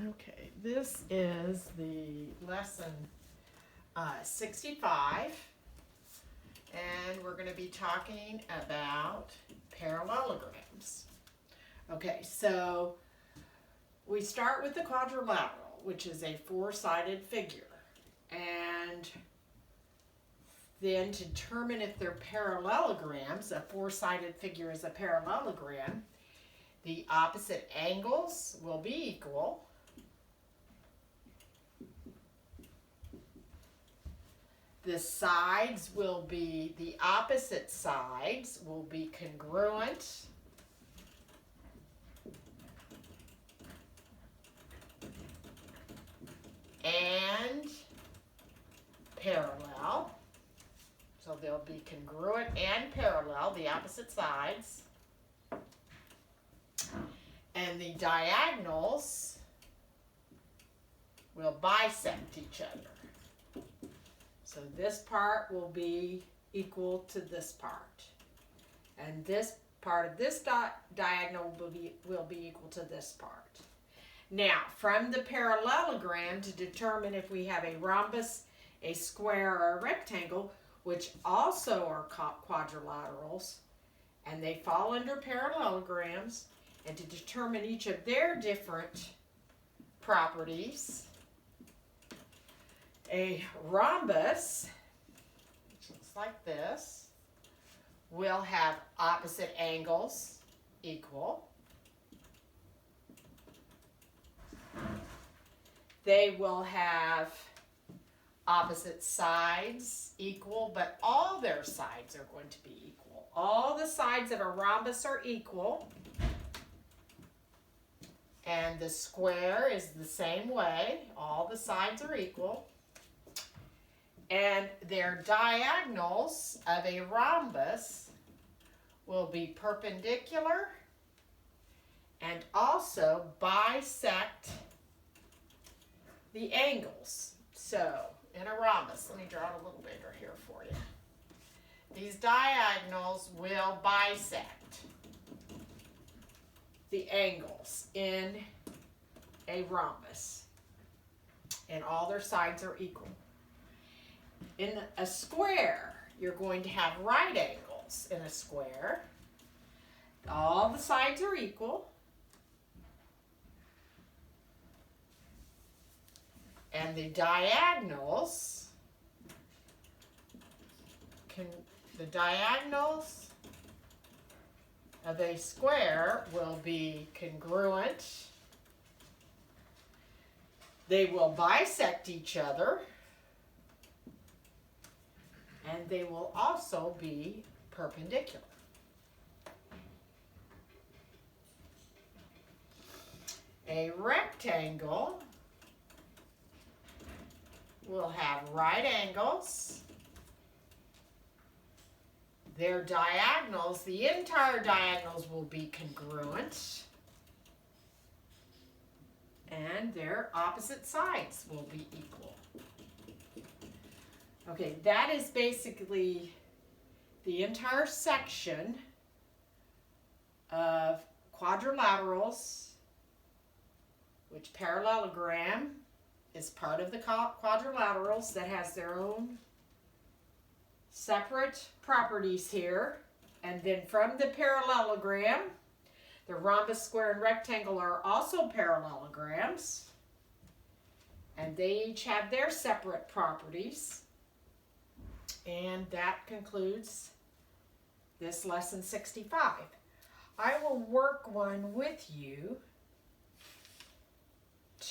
Okay, this is the lesson 65, and we're going to be talking about parallelograms. Okay, so we start with the quadrilateral, which is a four-sided figure, and then to determine if they're parallelograms, a four-sided figure is a parallelogram, the opposite angles will be equal. The sides will be, the opposite sides will be congruent. And parallel. So they'll be congruent and parallel, the opposite sides. And the diagonals will bisect each other. So this part will be equal to this part. And this part of this diagonal will be equal to this part. Now, from the parallelogram, to determine if we have a rhombus, a square, or a rectangle, which also are quadrilaterals, and they fall under parallelograms, and to determine each of their different properties, a rhombus, which looks like this, will have opposite angles equal. They will have opposite sides equal, but all their sides are going to be equal. All the sides of a rhombus are equal. And the square is the same way. All the sides are equal. And their diagonals of a rhombus will be perpendicular and also bisect the angles. So, in a rhombus, let me draw it a little bigger here for you. These diagonals will bisect the angles in a rhombus, and all their sides are equal. In a square, you're going to have right angles in a square. All the sides are equal. And the diagonals of a square will be congruent. They will bisect each other. And they will also be perpendicular. A rectangle will have right angles. Their diagonals, the entire diagonals will be congruent. And their opposite sides will be equal. Okay, that is basically the entire section of quadrilaterals, which parallelogram is part of the quadrilaterals that has their own separate properties here. And then from the parallelogram, the rhombus, square, and rectangle are also parallelograms. And they each have their separate properties. And that concludes this lesson 65. I will work one with you.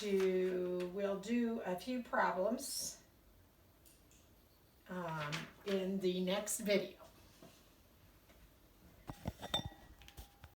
We'll do a few problems in the next video.